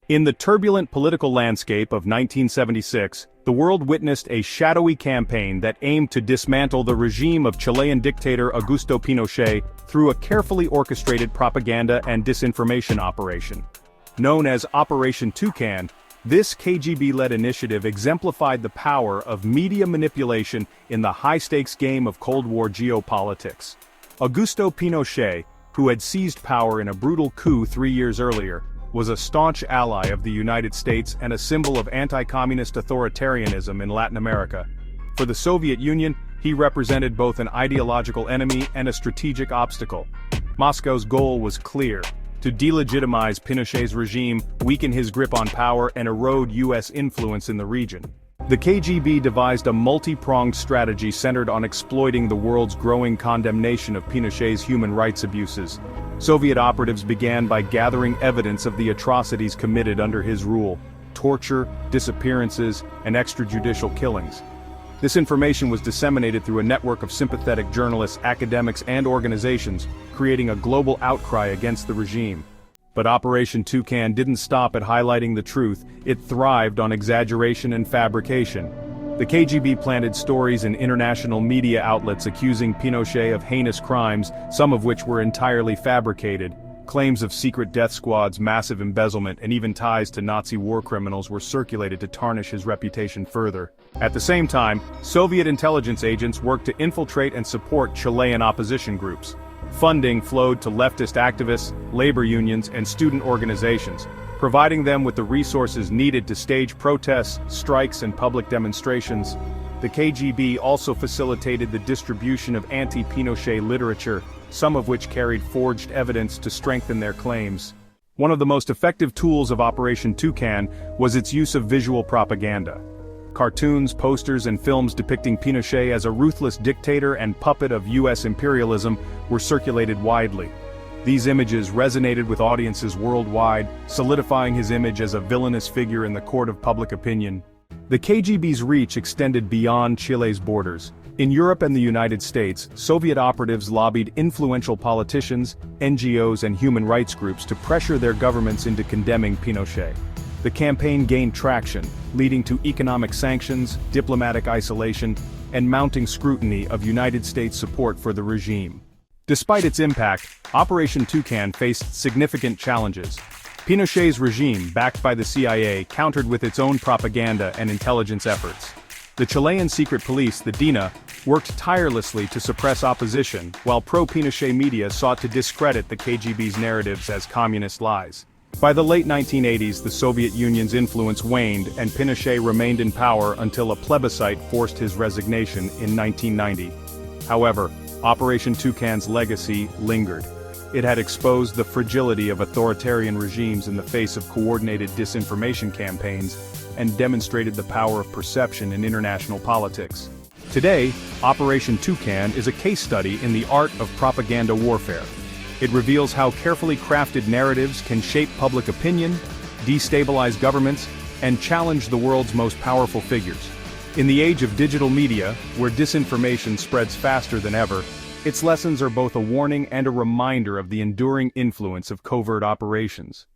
In the turbulent political landscape of 1976, the world witnessed a shadowy campaign that aimed to dismantle the regime of Chilean dictator Augusto Pinochet through a carefully orchestrated propaganda and disinformation operation. Known as Operation Toucan, this KGB-led initiative exemplified the power of media manipulation in the high-stakes game of Cold War geopolitics. Augusto Pinochet, who had seized power in a brutal coup 3 years earlier, was a staunch ally of the United States and a symbol of anti-communist authoritarianism in Latin America. For the Soviet Union, he represented both an ideological enemy and a strategic obstacle. Moscow's goal was clear: to delegitimize Pinochet's regime, weaken his grip on power, and erode U.S. influence in the region. The KGB devised a multi-pronged strategy centered on exploiting the world's growing condemnation of Pinochet's human rights abuses. Soviet operatives began by gathering evidence of the atrocities committed under his rule: torture, disappearances, and extrajudicial killings. This information was disseminated through a network of sympathetic journalists, academics, and organizations, creating a global outcry against the regime. But Operation Toucan didn't stop at highlighting the truth; it thrived on exaggeration and fabrication. The KGB planted stories in international media outlets accusing Pinochet of heinous crimes, some of which were entirely fabricated. Claims of secret death squads, massive embezzlement, and even ties to Nazi war criminals were circulated to tarnish his reputation further. At the same time, Soviet intelligence agents worked to infiltrate and support Chilean opposition groups. Funding flowed to leftist activists, labor unions, and student organizations, providing them with the resources needed to stage protests, strikes, and public demonstrations. The KGB also facilitated the distribution of anti-Pinochet literature, some of which carried forged evidence to strengthen their claims. One of the most effective tools of Operation Toucan was its use of visual propaganda. Cartoons, posters, and films depicting Pinochet as a ruthless dictator and puppet of U.S. imperialism were circulated widely. These images resonated with audiences worldwide, solidifying his image as a villainous figure in the court of public opinion. The KGB's reach extended beyond Chile's borders. In Europe and the United States, Soviet operatives lobbied influential politicians, NGOs, and human rights groups to pressure their governments into condemning Pinochet. The campaign gained traction, leading to economic sanctions, diplomatic isolation, and mounting scrutiny of United States support for the regime. Despite its impact, Operation Toucan faced significant challenges. Pinochet's regime, backed by the CIA, countered with its own propaganda and intelligence efforts. The Chilean secret police, the DINA, worked tirelessly to suppress opposition, while pro-Pinochet media sought to discredit the KGB's narratives as communist lies. By the late 1980s, the Soviet Union's influence waned, and Pinochet remained in power until a plebiscite forced his resignation in 1990. However, Operation Toucan's legacy lingered. It had exposed the fragility of authoritarian regimes in the face of coordinated disinformation campaigns, and demonstrated the power of perception in international politics. Today, Operation Toucan is a case study in the art of propaganda warfare. It reveals how carefully crafted narratives can shape public opinion, destabilize governments, and challenge the world's most powerful figures. In the age of digital media, where disinformation spreads faster than ever, its lessons are both a warning and a reminder of the enduring influence of covert operations.